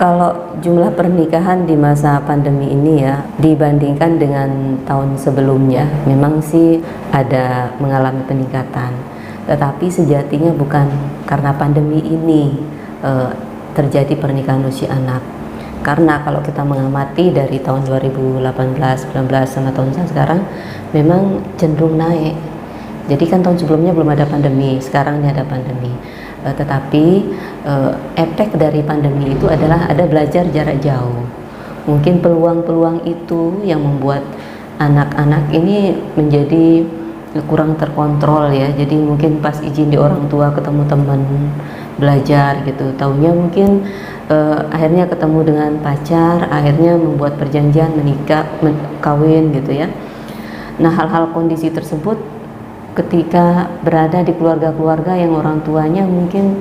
Kalau jumlah pernikahan di masa pandemi ini ya, dibandingkan dengan tahun sebelumnya, memang sih ada mengalami peningkatan. Tetapi sejatinya bukan karena pandemi ini terjadi pernikahan usia anak. Karena kalau kita mengamati dari tahun 2018, 19 sama tahun sekarang, memang cenderung naik. Jadi kan tahun sebelumnya belum ada pandemi, sekarang ini ada pandemi. Tetapi efek dari pandemi itu adalah ada belajar jarak jauh. Mungkin peluang-peluang itu yang membuat anak-anak ini menjadi kurang terkontrol ya. Jadi mungkin pas izin di orang tua ketemu teman belajar gitu, taunya mungkin akhirnya ketemu dengan pacar, akhirnya membuat perjanjian menikah, kawin gitu ya. Nah, hal-hal kondisi tersebut ketika berada di keluarga-keluarga yang orang tuanya mungkin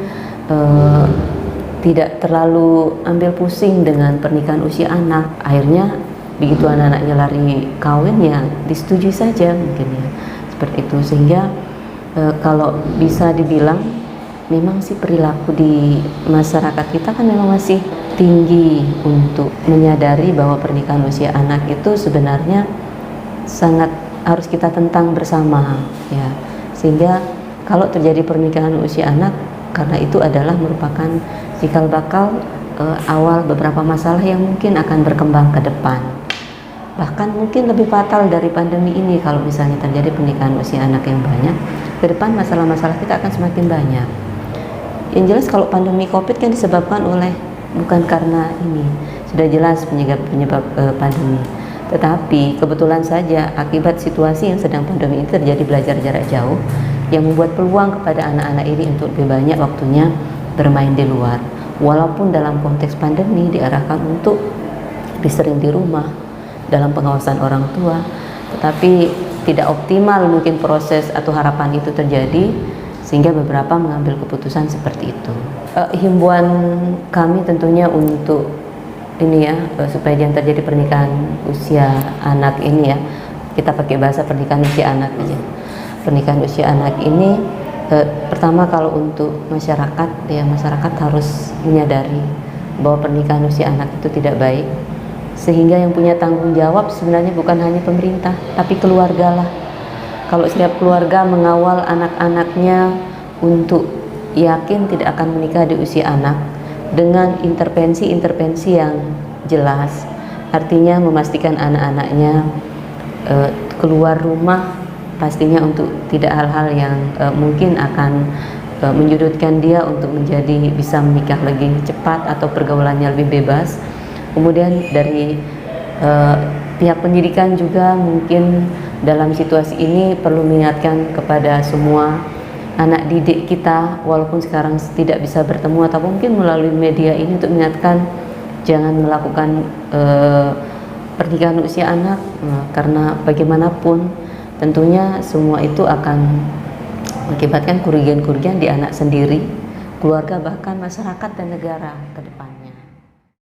tidak terlalu ambil pusing dengan pernikahan usia anak, akhirnya begitu anak-anaknya lari kawin ya disetujui saja mungkin ya, seperti itu. Sehingga kalau bisa dibilang memang sih perilaku di masyarakat kita kan memang masih tinggi untuk menyadari bahwa pernikahan usia anak itu sebenarnya sangat harus kita tentang bersama ya, sehingga kalau terjadi pernikahan usia anak, karena itu adalah merupakan cikal bakal awal beberapa masalah yang mungkin akan berkembang ke depan, bahkan mungkin lebih fatal dari pandemi ini. Kalau misalnya terjadi pernikahan usia anak yang banyak, ke depan masalah-masalah kita akan semakin banyak. Yang jelas kalau pandemi COVID kan disebabkan oleh, bukan karena ini sudah jelas penyebab pandemi, tetapi kebetulan saja akibat situasi yang sedang pandemi ini terjadi belajar jarak jauh yang membuat peluang kepada anak-anak ini untuk lebih banyak waktunya bermain di luar. Walaupun dalam konteks pandemi diarahkan untuk lebih sering di rumah dalam pengawasan orang tua, tetapi tidak optimal mungkin proses atau harapan itu terjadi, sehingga beberapa mengambil keputusan seperti itu. Himbauan kami tentunya untuk ini ya, supaya jangan terjadi pernikahan usia anak ini ya, kita pakai bahasa pernikahan usia anak aja. Pernikahan usia anak ini pertama, kalau untuk masyarakat ya, masyarakat harus menyadari bahwa pernikahan usia anak itu tidak baik, sehingga yang punya tanggung jawab sebenarnya bukan hanya pemerintah tapi keluarga lah. Kalau setiap keluarga mengawal anak-anaknya untuk yakin tidak akan menikah di usia anak dengan intervensi-intervensi yang jelas, artinya memastikan anak-anaknya keluar rumah pastinya untuk tidak hal-hal yang mungkin akan menyudutkan dia untuk menjadi bisa menikah lebih cepat atau pergaulannya lebih bebas. Kemudian dari pihak pendidikan juga mungkin dalam situasi ini perlu mengingatkan kepada semua anak didik kita, walaupun sekarang tidak bisa bertemu atau mungkin melalui media ini, untuk mengingatkan jangan melakukan pernikahan usia anak, karena bagaimanapun tentunya semua itu akan mengakibatkan kerugian-kerugian di anak sendiri, keluarga, bahkan masyarakat dan negara ke depan.